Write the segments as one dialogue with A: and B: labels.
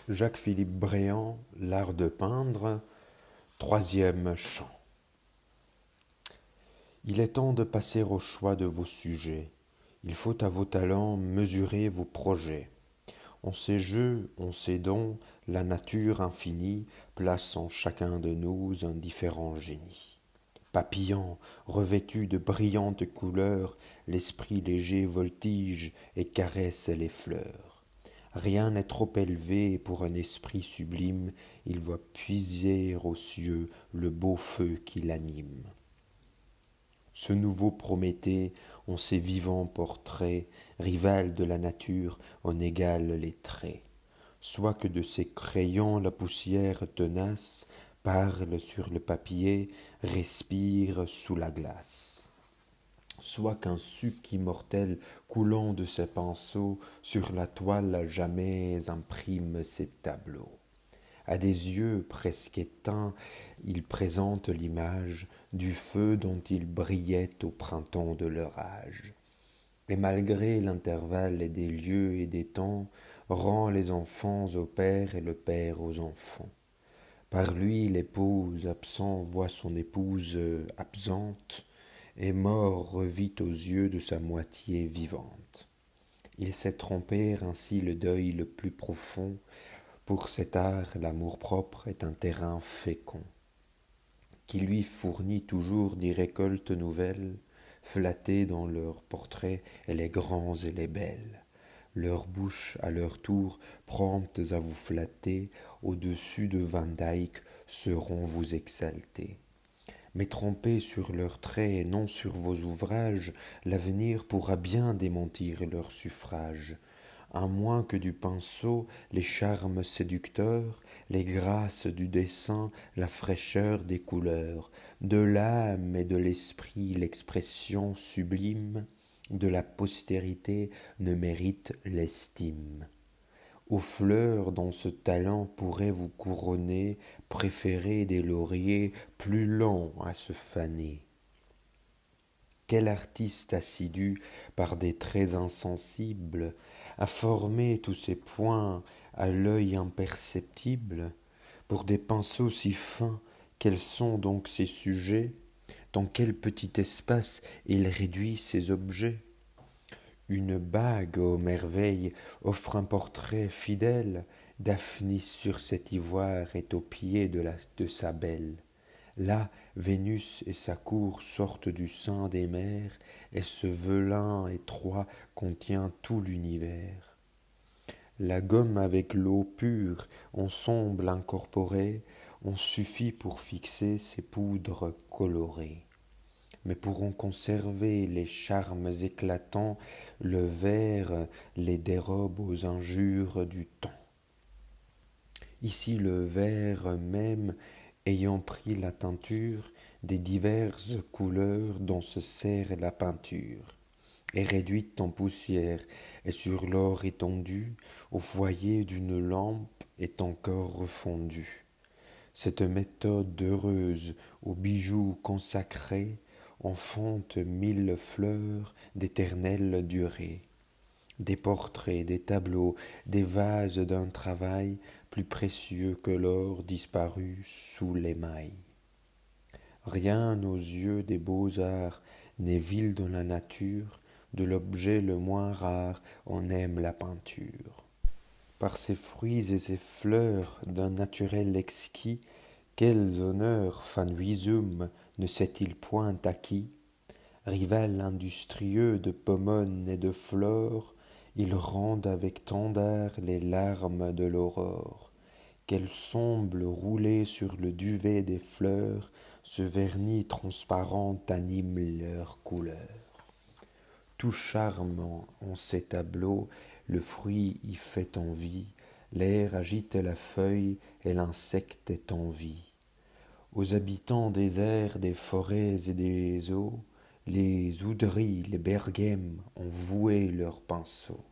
A: Jacques-Philippe Bréant, L'art de peindre, troisième chant. Il est temps de passer au choix de vos sujets. Il faut à vos talents mesurer vos projets. En ces jeux, en ces dons, la nature infinie place en chacun de nous un différent génie. Papillant, revêtu de brillantes couleurs, l'esprit léger voltige et caresse les fleurs. Rien n'est trop élevé pour un esprit sublime, il voit puiser aux cieux le beau feu qui l'anime. Ce nouveau Prométhée, en ses vivants portraits, rival de la nature, en égale les traits. Soit que de ses crayons la poussière tenace parle sur le papier, respire sous la glace. Soit qu'un suc immortel coulant de ses pinceaux sur la toile jamais imprime ses tableaux. À des yeux presque éteints, il présente l'image du feu dont il brillait au printemps de leur âge. Et malgré l'intervalle des lieux et des temps, rend les enfants au père et le père aux enfants. Par lui, l'épouse absent voit son épouse absente, et mort revit aux yeux de sa moitié vivante. Il sait tromper ainsi le deuil le plus profond. Pour cet art, l'amour-propre est un terrain fécond, qui lui fournit toujours des récoltes nouvelles, flattées dans leurs portraits et les grands et les belles. Leurs bouches, à leur tour, promptes à vous flatter, au-dessus de Van Dyck, seront vous exalter. Mais trompés sur leurs traits et non sur vos ouvrages, l'avenir pourra bien démentir leur suffrage. À moins que du pinceau, les charmes séducteurs, les grâces du dessin, la fraîcheur des couleurs, de l'âme et de l'esprit l'expression sublime, de la postérité ne mérite l'estime. Aux fleurs dont ce talent pourrait vous couronner, préférez des lauriers plus lents à se faner. Quel artiste assidu, par des traits insensibles, a formé tous ces points à l'œil imperceptible? Pour des pinceaux si fins, quels sont donc ces sujets? Dans quel petit espace il réduit ces objets? Une bague aux merveilles offre un portrait fidèle. Daphnis sur cet ivoire est au pied de sa belle. Là, Vénus et sa cour sortent du sein des mers, et ce velin étroit contient tout l'univers. La gomme avec l'eau pure, ensemble incorporée, en suffit pour fixer ces poudres colorées. Mais pour en conserver les charmes éclatants, le verre les dérobe aux injures du temps. Ici le verre même, ayant pris la teinture des diverses couleurs dont se sert la peinture, est réduite en poussière, et sur l'or étendu, au foyer d'une lampe est encore refondue. Cette méthode heureuse aux bijoux consacrés enfante mille fleurs d'éternelle durée, des portraits, des tableaux, des vases d'un travail plus précieux que l'or disparu sous l'émail. Rien aux yeux des beaux-arts n'est vil dans la nature, de l'objet le moins rare on aime la peinture. Par ses fruits et ses fleurs d'un naturel exquis, quels honneurs Van Huysum ne s'est-il point acquis? Rival industrieux de pomone et de flore, il rende avec tant d'art les larmes de l'aurore. Qu'elles semblent rouler sur le duvet des fleurs, ce vernis transparent anime leurs couleurs. Tout charmant en ces tableaux, le fruit y fait envie, l'air agite la feuille et l'insecte est en vie. Aux habitants des airs, des forêts et des eaux, les oudries, les bergèmes ont voué leurs pinceaux.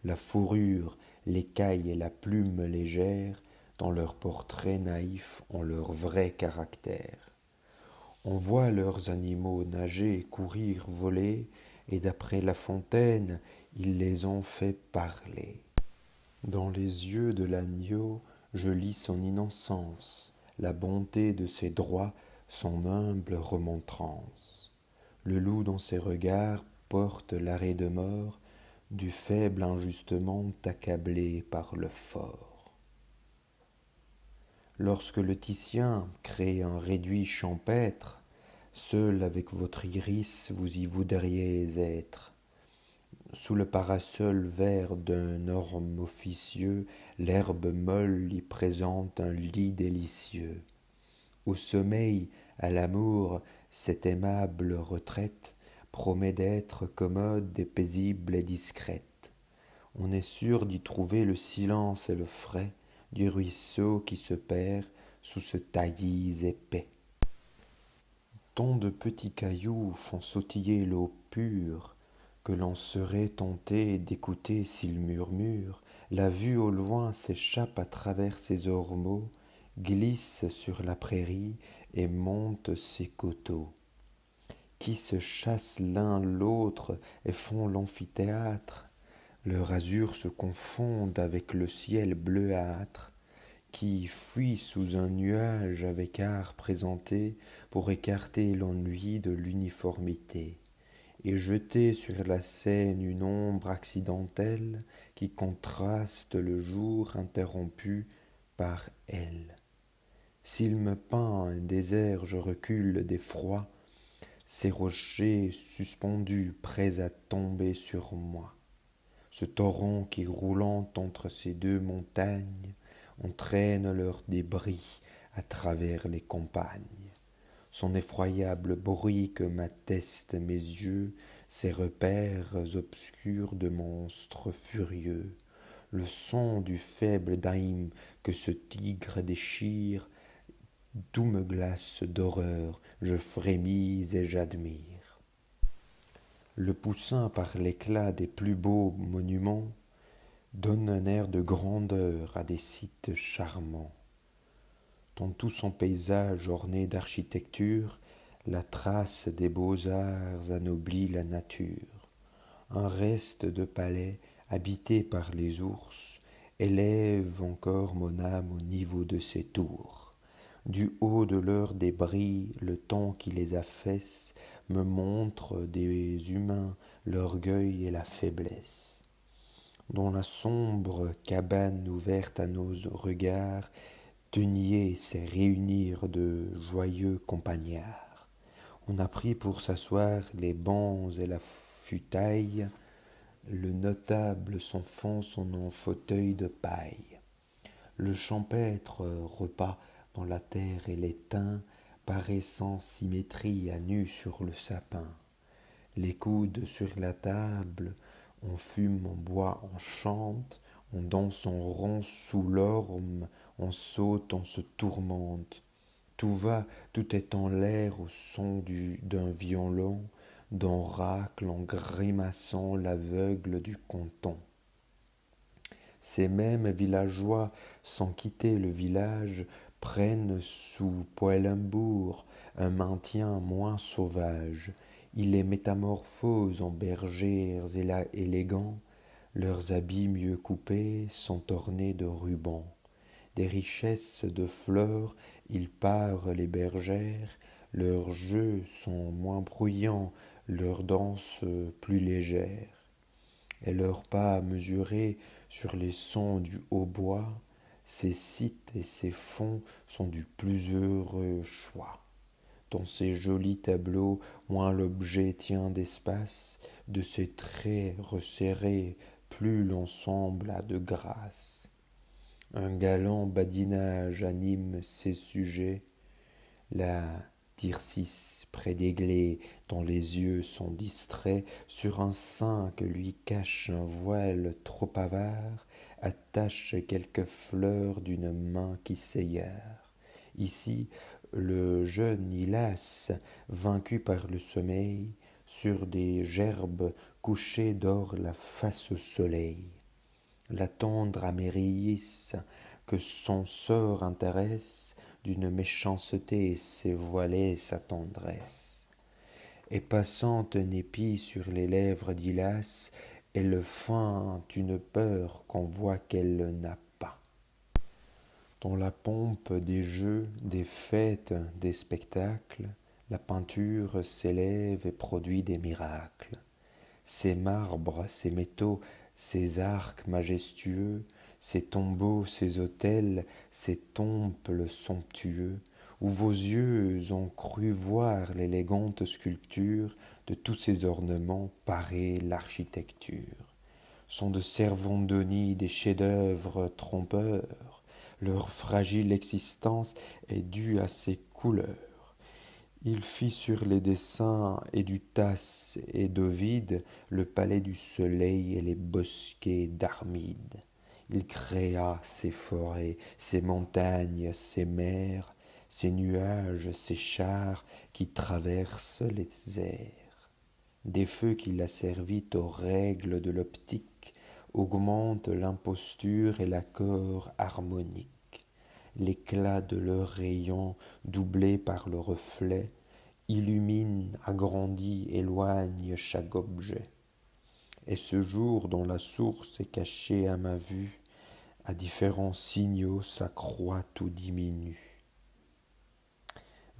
A: La fourrure, l'écaille et la plume légère, dans leurs portraits naïfs, ont leur vrai caractère. On voit leurs animaux nager, courir, voler, et d'après La Fontaine, ils les ont fait parler. Dans les yeux de l'agneau, je lis son innocence, la bonté de ses droits, son humble remontrance. Le loup dans ses regards porte l'arrêt de mort du faible injustement accablé par le fort. Lorsque le Titien crée un réduit champêtre, seul avec votre iris vous y voudriez être. Sous le parasol vert d'un orme officieux, l'herbe molle y présente un lit délicieux. Au sommeil, à l'amour, cette aimable retraite promet d'être commode et paisible et discrète. On est sûr d'y trouver le silence et le frais du ruisseau qui se perd sous ce taillis épais. Tant de petits cailloux font sautiller l'eau pure que l'on serait tenté d'écouter s'ils murmurent. La vue au loin s'échappe à travers ses ormeaux, glisse sur la prairie et monte ses coteaux, qui se chassent l'un l'autre et font l'amphithéâtre. Leur azur se confond avec le ciel bleuâtre, qui fuit sous un nuage avec art présenté pour écarter l'ennui de l'uniformité, et jeter sur la scène une ombre accidentelle qui contraste le jour interrompu par elle. S'il me peint un désert, je recule d'effroi, ces rochers suspendus prêts à tomber sur moi. Ce torrent qui, roulant entre ces deux montagnes, entraîne leurs débris à travers les campagnes. Son effroyable bruit que m'attestent mes yeux, ces repères obscurs de monstres furieux, le son du faible daim que ce tigre déchire, tout me glace d'horreur, je frémis et j'admire. Le poussin par l'éclat des plus beaux monuments donne un air de grandeur à des sites charmants. Dans tout son paysage orné d'architecture, la trace des beaux-arts anoblit la nature. Un reste de palais habité par les ours élève encore mon âme au niveau de ses tours. Du haut de leurs débris, le temps qui les affaisse me montre des humains l'orgueil et la faiblesse. Dans la sombre cabane ouverte à nos regards, Tenier c'est réunir de joyeux compagnards. On a pris pour s'asseoir les bancs et la futaille, le notable s'enfonce en fauteuil de paille. Le champêtre repas dans la terre et l'étain paraît sans symétrie à nu sur le sapin. Les coudes sur la table, on fume, on boit, on chante, on danse en rond sous l'orme, on saute, on se tourmente. Tout va, tout est en l'air au son d'un violon, d'on racle en grimaçant l'aveugle du canton. Ces mêmes villageois, sans quitter le village, prennent sous Poelembourg un maintien moins sauvage. Ils les métamorphosent en bergères élégants, leurs habits mieux coupés sont ornés de rubans. Des richesses de fleurs, ils parent les bergères, leurs jeux sont moins bruyants, leurs danses plus légères, et leurs pas mesurés sur les sons du hautbois, ces sites et ces fonds sont du plus heureux choix. Dans ces jolis tableaux, moins l'objet tient d'espace, de ses traits resserrés, plus l'ensemble a de grâce. Un galant badinage anime ses sujets, la Tircis près d'Églé, dont les yeux sont distraits, sur un sein que lui cache un voile trop avare, attache quelques fleurs d'une main qui s'égare. Ici, le jeune Hylas, vaincu par le sommeil, sur des gerbes couchées dort la face au soleil. La tendre Améris, que son sort intéresse, d'une méchanceté s'est voilée sa tendresse. Et passant un épi sur les lèvres d'Hylas, Elle feint une peur qu'on voit qu'elle n'a pas. Dans la pompe des jeux, des fêtes, des spectacles, la peinture s'élève et produit des miracles. Ces marbres, ces métaux, ces arcs majestueux, ces tombeaux, ces autels, ces temples somptueux, où vos yeux ont cru voir l'élégante sculpture de tous ces ornements parer l'architecture, sont de Servandoni des chefs-d'œuvre trompeurs. Leur fragile existence est due à ces couleurs. Il fit sur les dessins et du Tasse et d'Ovide le palais du soleil et les bosquets d'Armide. Il créa ces forêts, ces montagnes, ces mers, ces nuages, ces chars qui traversent les airs. Des feux qu'il asservit aux règles de l'optique augmentent l'imposture et l'accord harmonique. L'éclat de leurs rayons, doublé par le reflet, illumine, agrandit, éloigne chaque objet. Et ce jour dont la source est cachée à ma vue, à différents signaux s'accroît ou diminue.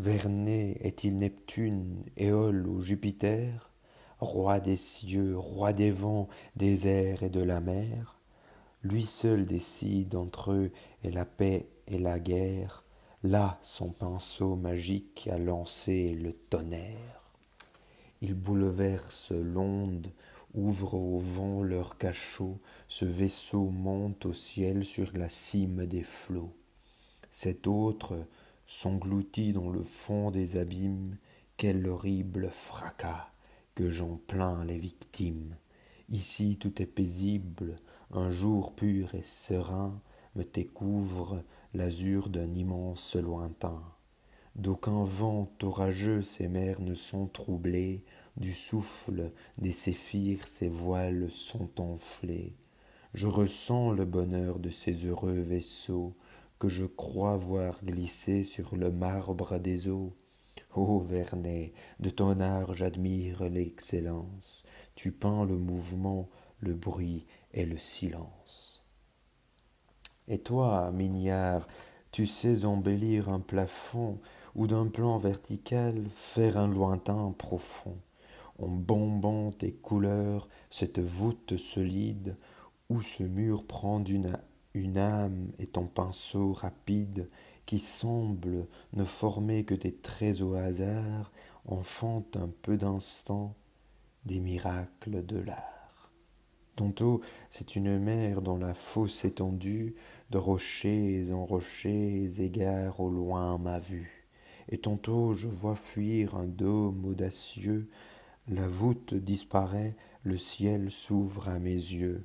A: Vernet est-il Neptune, Éole ou Jupiter, roi des cieux, roi des vents, des airs et de la mer? Lui seul décide entre eux et la paix et la guerre. Là, son pinceau magique a lancé le tonnerre. Il bouleverse l'onde, ouvre au vent leur cachot, ce vaisseau monte au ciel sur la cime des flots. Cet autre s'engloutit dans le fond des abîmes, quel horrible fracas, que j'en plains les victimes. Ici tout est paisible, un jour pur et serein me découvre l'azur d'un immense lointain. D'aucun vent orageux ces mers ne sont troublées, du souffle des séphirs ces voiles sont enflées. Je ressens le bonheur de ces heureux vaisseaux que je crois voir glisser sur le marbre des eaux. Ô Vernet, de ton art j'admire l'excellence. Tu peins le mouvement, le bruit et le silence. Et toi, Mignard, tu sais embellir un plafond ou d'un plan vertical faire un lointain profond, en bombant tes couleurs cette voûte solide où ce mur prend une âme et ton pinceau rapide qui semble ne former que des traits au hasard enfante un peu d'instant des miracles de l'art. Tantôt c'est une mer dans la fosse étendue de rochers en rochers égare au loin ma vue, et tantôt je vois fuir un dôme audacieux, la voûte disparaît, le ciel s'ouvre à mes yeux.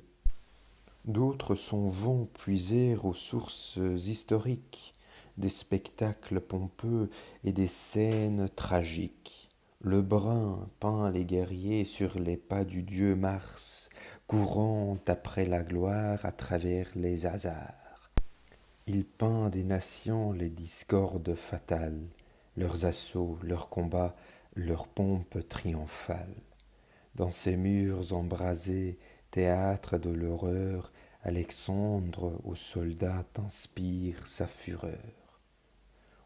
A: D'autres s'en vont puiser aux sources historiques, des spectacles pompeux et des scènes tragiques. Le brun peint les guerriers sur les pas du dieu Mars, courant après la gloire à travers les hasards. Il peint des nations les discordes fatales, leurs assauts, leurs combats, leurs pompes triomphales. Dans ces murs embrasés, théâtre de l'horreur, Alexandre aux soldats inspire sa fureur.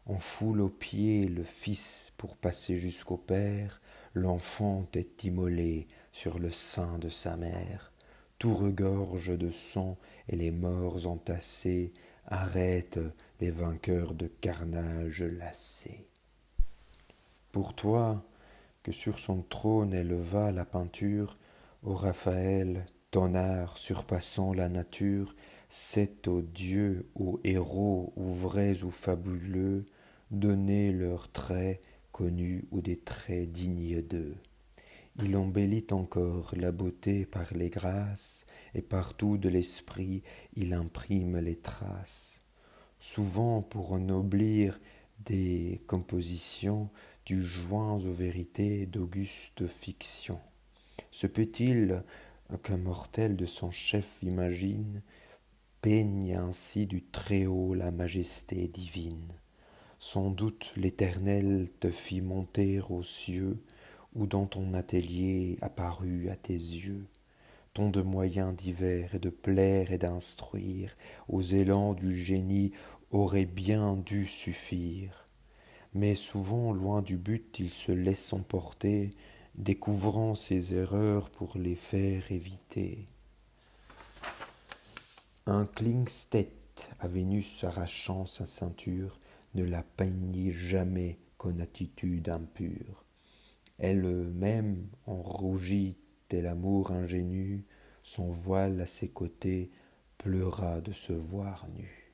A: On foule aux pieds le fils pour passer jusqu'au père, l'enfant est immolé sur le sein de sa mère. Tout regorge de sang et les morts entassés arrêtent les vainqueurs de carnage lassés. Pour toi, que sur son trône éleva la peinture, ô Raphaël, ton art surpassant la nature, c'est aux dieux, aux héros, ou vrais ou fabuleux, donner leurs traits connus ou des traits dignes d'eux. Il embellit encore la beauté par les grâces, et partout de l'esprit il imprime les traces. Souvent pour ennoblir des compositions, du joint aux vérités d'auguste fiction. Se peut-il qu'un mortel de son chef imagine, peigne ainsi du Très-Haut la majesté divine? Sans doute l'Éternel te fit monter aux cieux, ou dans ton atelier apparut à tes yeux. tant de moyens divers et de plaire et d'instruire, aux élans du génie auraient bien dû suffire. Mais souvent, loin du but, il se laisse emporter, découvrant ses erreurs pour les faire éviter. Un Klingstedt à Vénus arrachant sa ceinture ne la peignit jamais qu'en attitude impure. Elle-même, en rougit tel amour ingénu, son voile à ses côtés pleura de se voir nue.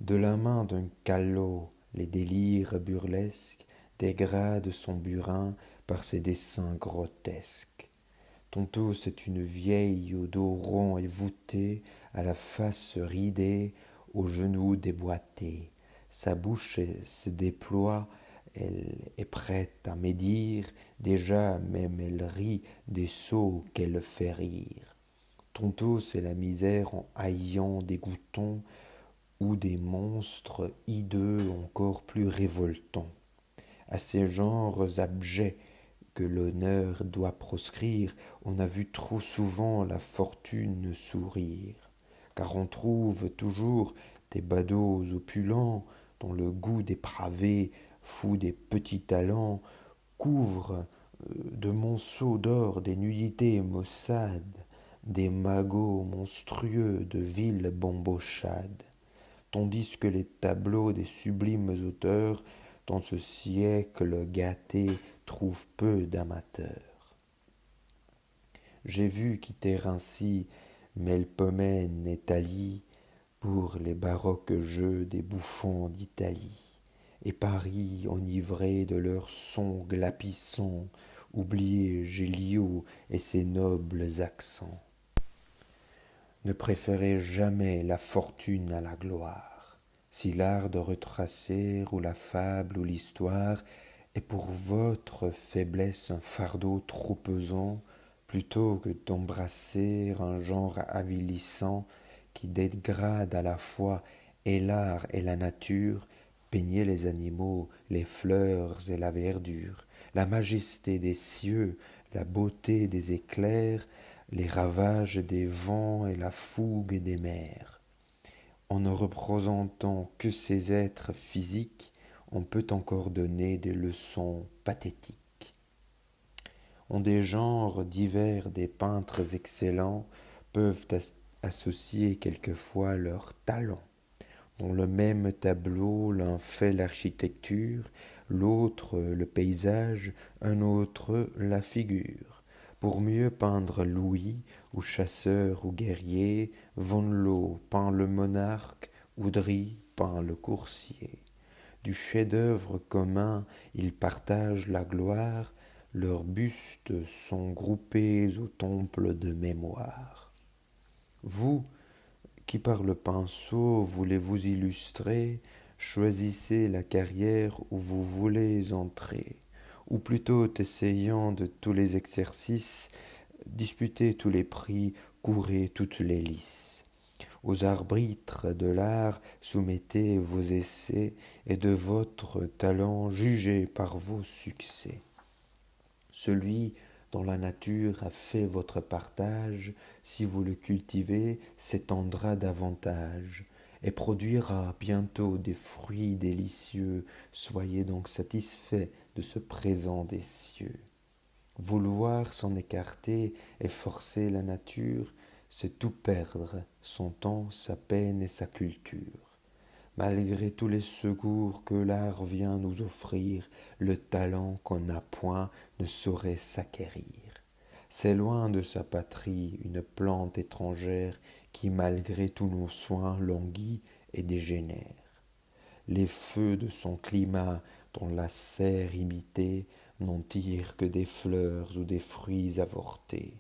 A: De la main d'un calot, les délires burlesques dégradent son burin par ses dessins grotesques. Tantôt c'est une vieille au dos rond et voûté, à la face ridée, aux genoux déboîtés. Sa bouche se déploie, elle est prête à médire, déjà même elle rit des sots qu'elle fait rire. Tantôt c'est la misère en haillant des goutons, ou des monstres hideux encore plus révoltants. À ces genres abjects que l'honneur doit proscrire, on a vu trop souvent la fortune sourire, car on trouve toujours des badauds opulents dont le goût dépravé, fou des petits talents, couvre de monceaux d'or des nudités maussades, des magots monstrueux de viles bambochades, tandis que les tableaux des sublimes auteurs dans ce siècle gâté trouvent peu d'amateurs. J'ai vu quitter ainsi Melpomène et Thalie pour les baroques jeux des bouffons d'Italie, et Paris enivré de leurs sons glapissants, oublier Géliot et ses nobles accents. Ne préférez jamais la fortune à la gloire, si l'art de retracer ou la fable ou l'histoire est pour votre faiblesse un fardeau trop pesant, plutôt que d'embrasser un genre avilissant qui dégrade à la fois et l'art et la nature, peignez les animaux, les fleurs et la verdure, la majesté des cieux, la beauté des éclairs, les ravages des vents et la fougue des mers. En ne représentant que ces êtres physiques, on peut encore donner des leçons pathétiques. En des genres divers, des peintres excellents peuvent associer quelquefois leurs talents. Dans le même tableau, l'un fait l'architecture, l'autre le paysage, un autre la figure. Pour mieux peindre Louis, ou chasseur ou guerrier, Van Loo peint le monarque, Oudry peint le coursier. Du chef-d'œuvre commun, ils partagent la gloire, leurs bustes sont groupés au temple de mémoire. Vous, qui par le pinceau voulez vous illustrer, choisissez la carrière où vous voulez entrer, ou plutôt essayant de tous les exercices, disputez tous les prix, courez toutes les lices. Aux arbitres de l'art soumettez vos essais, et de votre talent jugez par vos succès. Celui dont la nature a fait votre partage, si vous le cultivez, s'étendra davantage, et produira bientôt des fruits délicieux. Soyez donc satisfaits de ce présent des cieux. Vouloir s'en écarter et forcer la nature, c'est tout perdre, son temps, sa peine et sa culture. Malgré tous les secours que l'art vient nous offrir, le talent qu'on n'a point ne saurait s'acquérir. C'est loin de sa patrie une plante étrangère qui, malgré tous nos soins, languit et dégénère. Les feux de son climat, dont la serre imitée, n'en tirent que des fleurs ou des fruits avortés.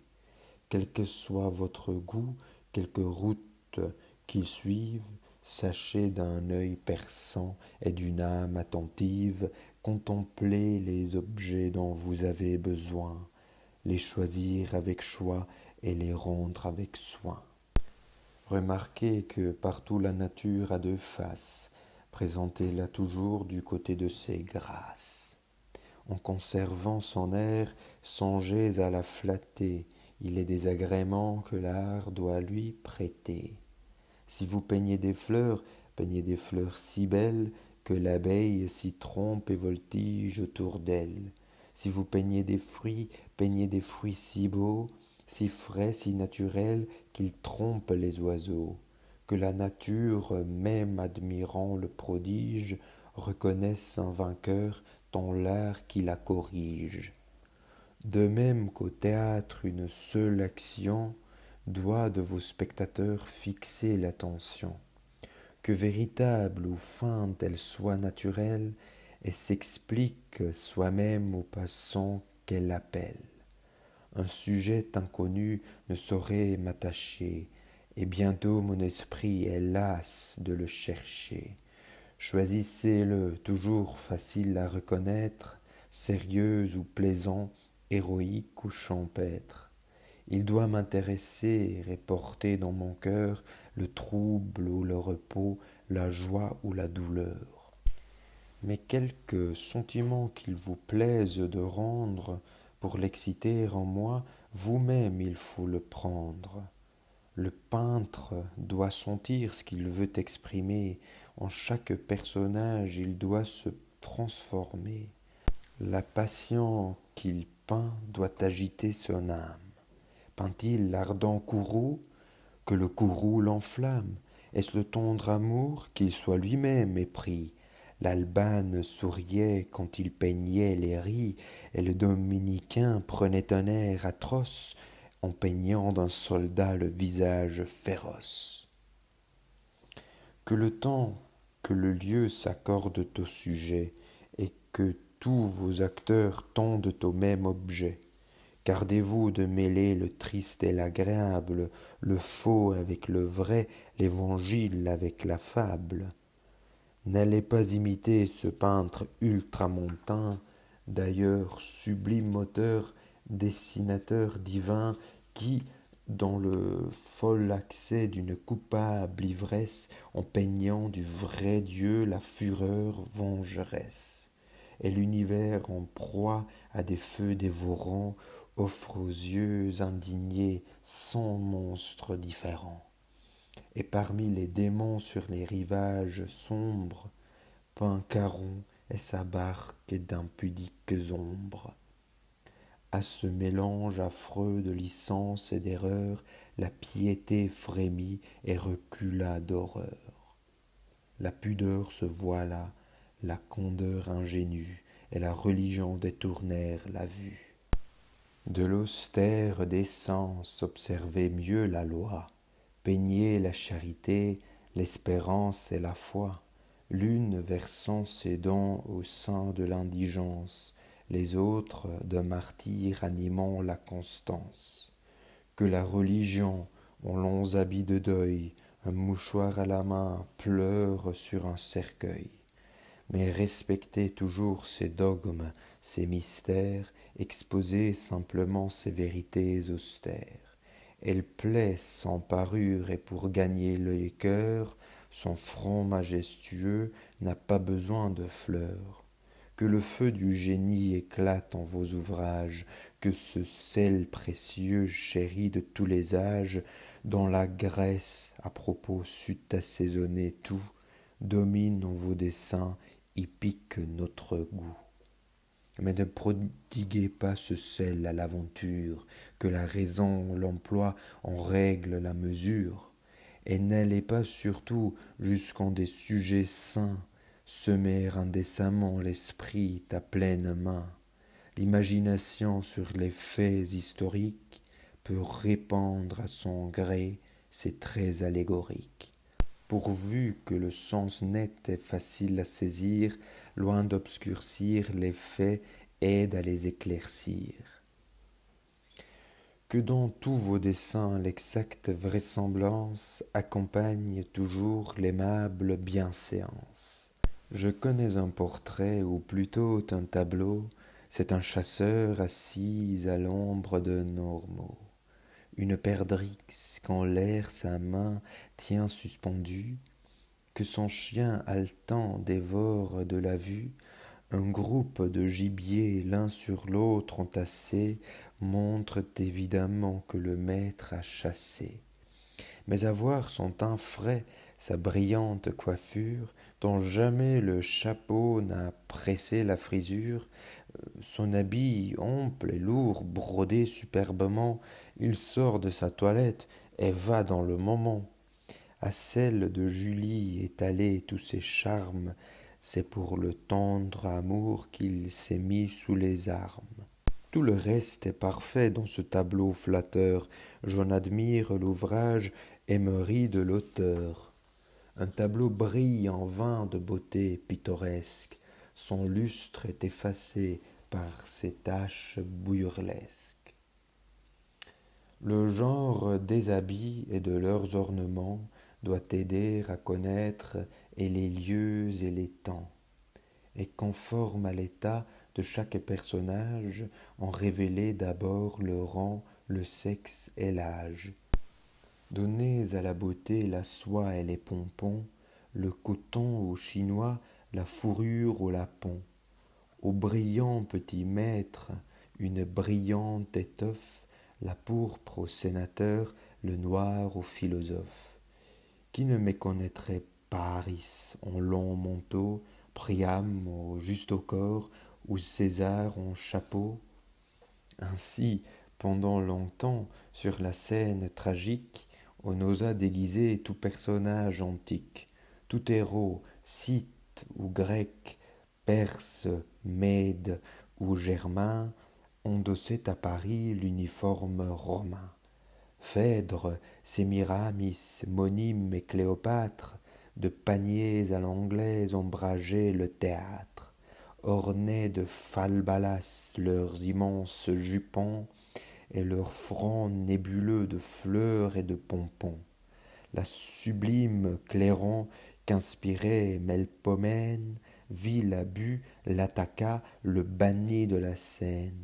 A: Quel que soit votre goût, quelque route qu'il suive, sachez d'un œil perçant et d'une âme attentive contempler les objets dont vous avez besoin, les choisir avec choix et les rendre avec soin. Remarquez que partout la nature a deux faces, présentez-la toujours du côté de ses grâces. En conservant son air, songez à la flatter, il est des agréments que l'art doit lui prêter. Si vous peignez des fleurs si belles que l'abeille s'y trompe et voltige autour d'elles. Si vous peignez des fruits si beaux, si frais, si naturels, qu'ils trompent les oiseaux, que la nature, même admirant le prodige, reconnaisse un vainqueur dans l'art qui la corrige. De même qu'au théâtre une seule action doit de vos spectateurs fixer l'attention, que véritable ou feinte elle soit naturelle, et s'explique soi-même au passant qu'elle appelle. Un sujet inconnu ne saurait m'attacher, et bientôt mon esprit est las de le chercher. Choisissez-le, toujours facile à reconnaître, sérieux ou plaisant, héroïque ou champêtre. Il doit m'intéresser et porter dans mon cœur le trouble ou le repos, la joie ou la douleur. Mais quelque sentiment qu'il vous plaise de rendre, pour l'exciter en moi, vous-même il faut le prendre. Le peintre doit sentir ce qu'il veut exprimer, en chaque personnage il doit se transformer. La passion qu'il peint doit agiter son âme. Peint-il l'ardent courroux, que le courroux l'enflamme? Est-ce le tendre amour, qu'il soit lui-même épris? L'Albane souriait quand il peignait les ris, et le dominicain prenait un air atroce en peignant d'un soldat le visage féroce. Que le temps, que le lieu s'accordent au sujet, et que tous vos acteurs tendent au même objet. Gardez-vous de mêler le triste et l'agréable, le faux avec le vrai, l'évangile avec la fable. N'allez pas imiter ce peintre ultramontain, d'ailleurs sublime auteur, dessinateur divin, qui, dans le fol accès d'une coupable ivresse, en peignant du vrai Dieu la fureur vengeresse, et l'univers en proie à des feux dévorants, offre aux yeux indignés 100 monstres différents. Et parmi les démons sur les rivages sombres, peint Caron et sa barque d'impudiques ombres. À ce mélange affreux de licence et d'erreur, la piété frémit et recula d'horreur. La pudeur se voila, la candeur ingénue, et la religion détournèrent la vue. De l'austère décence observez mieux la loi, peignez la charité, l'espérance et la foi, l'une versant ses dons au sein de l'indigence, les autres d'un martyr animant la constance. Que la religion, en longs habits de deuil, un mouchoir à la main, pleure sur un cercueil. Mais respectez toujours ses dogmes, ses mystères, exposez simplement ses vérités austères. Elle plaît sans parure et pour gagner le cœur, son front majestueux n'a pas besoin de fleurs. Que le feu du génie éclate en vos ouvrages, que ce sel précieux chéri de tous les âges, dont la graisse à propos sut assaisonner tout, domine en vos dessins et pique notre goût. Mais ne prodiguez pas ce sel à l'aventure, que la raison l'emploie en règle la mesure, et n'allez pas surtout jusqu'en des sujets saints, semer indécemment l'esprit à pleine main. L'imagination sur les faits historiques peut répandre à son gré ses traits allégoriques. Pourvu que le sens net et facile à saisir, loin d'obscurcir les faits, aide à les éclaircir. Que dans tous vos dessins l'exacte vraisemblance accompagne toujours l'aimable bienséance. Je connais un portrait, ou plutôt un tableau, c'est un chasseur assis à l'ombre d'un ormeau. Une perdrix qu'en l'air sa main tient suspendue, que son chien haletant dévore de la vue, un groupe de gibiers l'un sur l'autre entassés montrent évidemment que le maître a chassé. Mais à voir son teint frais, sa brillante coiffure, dont jamais le chapeau n'a pressé la frisure, son habit ample et lourd, brodé superbement, il sort de sa toilette et va dans le moment. À celle de Julie étaler tous ses charmes, c'est pour le tendre amour qu'il s'est mis sous les armes. Tout le reste est parfait dans ce tableau flatteur. J'en admire l'ouvrage et me ris de l'auteur. Un tableau brille en vain de beauté pittoresque. Son lustre est effacé par ses taches burlesques. Le genre des habits et de leurs ornements doit aider à connaître et les lieux et les temps, et conforme à l'état de chaque personnage, en révéler d'abord le rang, le sexe et l'âge. Donnez à la beauté la soie et les pompons, le coton au chinois, la fourrure au lapon. Au brillant petit maître, une brillante étoffe, la pourpre au sénateur, le noir au philosophe. Qui ne méconnaîtrait Paris en long manteau, Priam au juste au corps, ou César en chapeau? Ainsi, pendant longtemps, sur la scène tragique, on osa déguiser tout personnage antique, tout héros, scythe ou grec, perse, mède ou germain, endossait à Paris l'uniforme romain. Phèdre, Sémiramis, Monime et Cléopâtre, de paniers à l'anglaise ombrageaient le théâtre, ornaient de falbalas leurs immenses jupons et leurs fronts nébuleux de fleurs et de pompons. La sublime Clairon qu'inspirait Melpomène vit l'abus, l'attaqua, le bannit de la scène.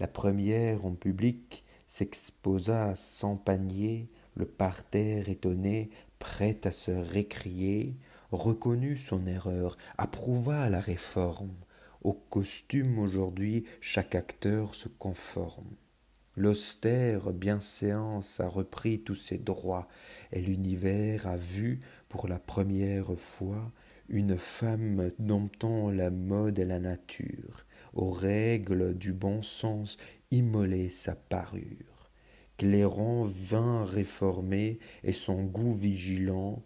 A: La première en public s'exposa sans panier, le parterre étonné, prêt à se récrier, reconnut son erreur, approuva la réforme. Au costume aujourd'hui, chaque acteur se conforme. L'austère bienséance a repris tous ses droits, et l'univers a vu, pour la première fois, une femme domptant la mode et la nature, aux règles du bon sens immoler sa parure. Clairon vint réformer, et son goût vigilant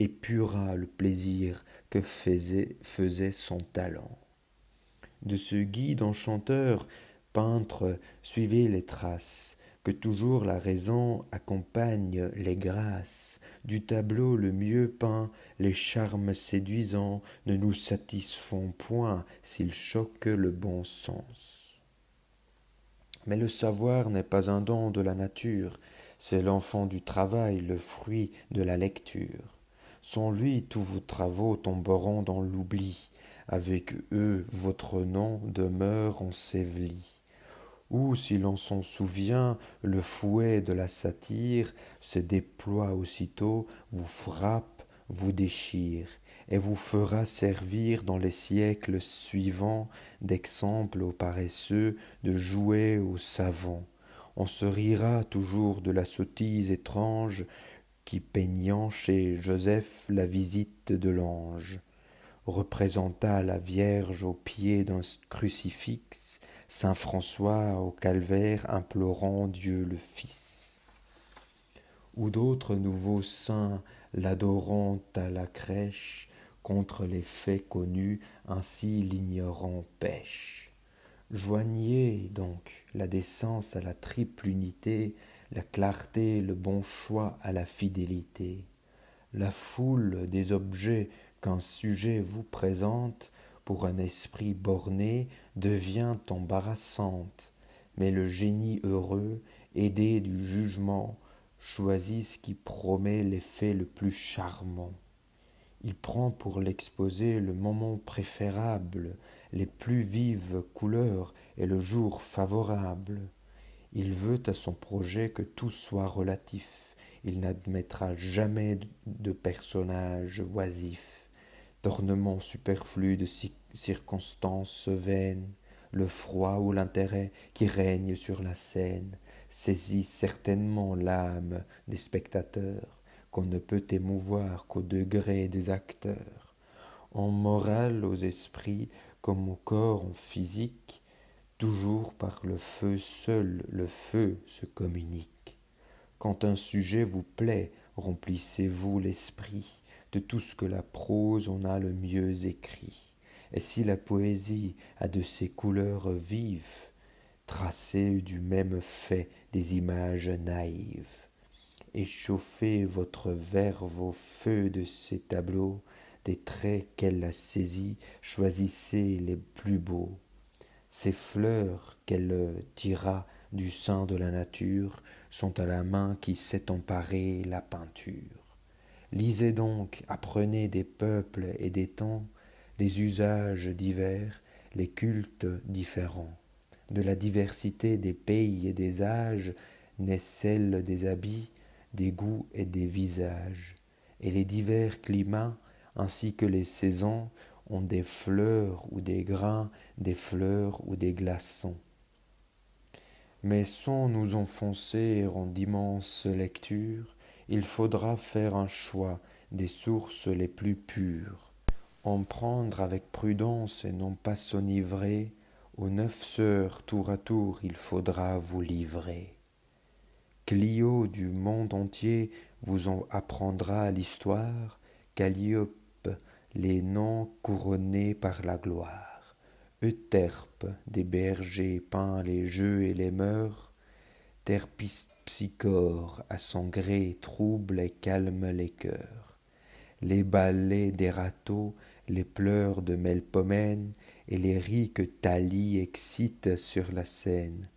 A: épura le plaisir que faisait son talent. De ce guide enchanteur, peintre, suivez les traces, que toujours la raison accompagne les grâces. Du tableau le mieux peint, les charmes séduisants ne nous satisfont point s'ils choquent le bon sens. Mais le savoir n'est pas un don de la nature, c'est l'enfant du travail, le fruit de la lecture. Sans lui, tous vos travaux tomberont dans l'oubli. Avec eux, votre nom demeure enseveli. Ou, si l'on s'en souvient, le fouet de la satire se déploie aussitôt, vous frappe, vous déchire, et vous fera servir dans les siècles suivants d'exemple aux paresseux, de jouet aux savants. On se rira toujours de la sottise étrange qui, peignant chez Joseph la visite de l'ange, représenta la Vierge au pied d'un crucifix, saint François au calvaire implorant Dieu le Fils. Ou d'autres nouveaux saints l'adorant à la crèche, contre les faits connus, ainsi l'ignorant pêche. Joignez donc la décence à la triple unité, la clarté, le bon choix à la fidélité. La foule des objets qu'un sujet vous présente, pour un esprit borné, devient embarrassante. Mais le génie heureux, aidé du jugement, choisit ce qui promet l'effet le plus charmant. Il prend pour l'exposer le moment préférable, les plus vives couleurs et le jour favorable. Il veut à son projet que tout soit relatif. Il n'admettra jamais de personnage oisif, d'ornements superflus, de circonstances vaines. le froid ou l'intérêt qui règne sur la scène saisit certainement l'âme des spectateurs, qu'on ne peut émouvoir qu'au degré des acteurs. En morale aux esprits comme au corps en physique, toujours par le feu seul le feu se communique. Quand un sujet vous plaît, remplissez-vous l'esprit de tout ce que la prose en a le mieux écrit. Et si la poésie a de ces couleurs vives, tracez du même fait des images naïves. Échauffez votre verve au feu de ces tableaux, des traits qu'elle a saisis, choisissez les plus beaux. Ces fleurs qu'elle tira du sein de la nature sont à la main qui sait emparer la peinture. Lisez donc, apprenez des peuples et des temps, les usages divers, les cultes différents. De la diversité des pays et des âges naît celle des habits, des goûts et des visages. Et les divers climats, ainsi que les saisons, ont des fleurs ou des grains, des fleurs ou des glaçons. Mais sans nous enfoncer en d'immenses lectures, il faudra faire un choix des sources les plus pures, en prendre avec prudence et non pas s'enivrer, aux 9 sœurs tour à tour il faudra vous livrer. Clio du monde entier vous en apprendra l'histoire, Calliope les noms couronnés par la gloire. Euterpe des bergers peint les jeux et les mœurs, Terpsichore à son gré trouble et calme les cœurs. Les ballets d'Érato, les pleurs de Melpomène et les ris que Thalie excite sur la scène.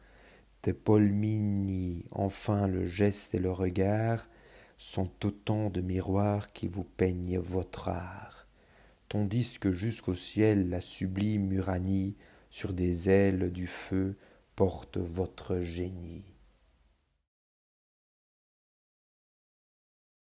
A: De Polmini, enfin le geste et le regard sont autant de miroirs qui vous peignent votre art, tandis que jusqu'au ciel la sublime Uranie, sur des ailes du feu, porte votre génie.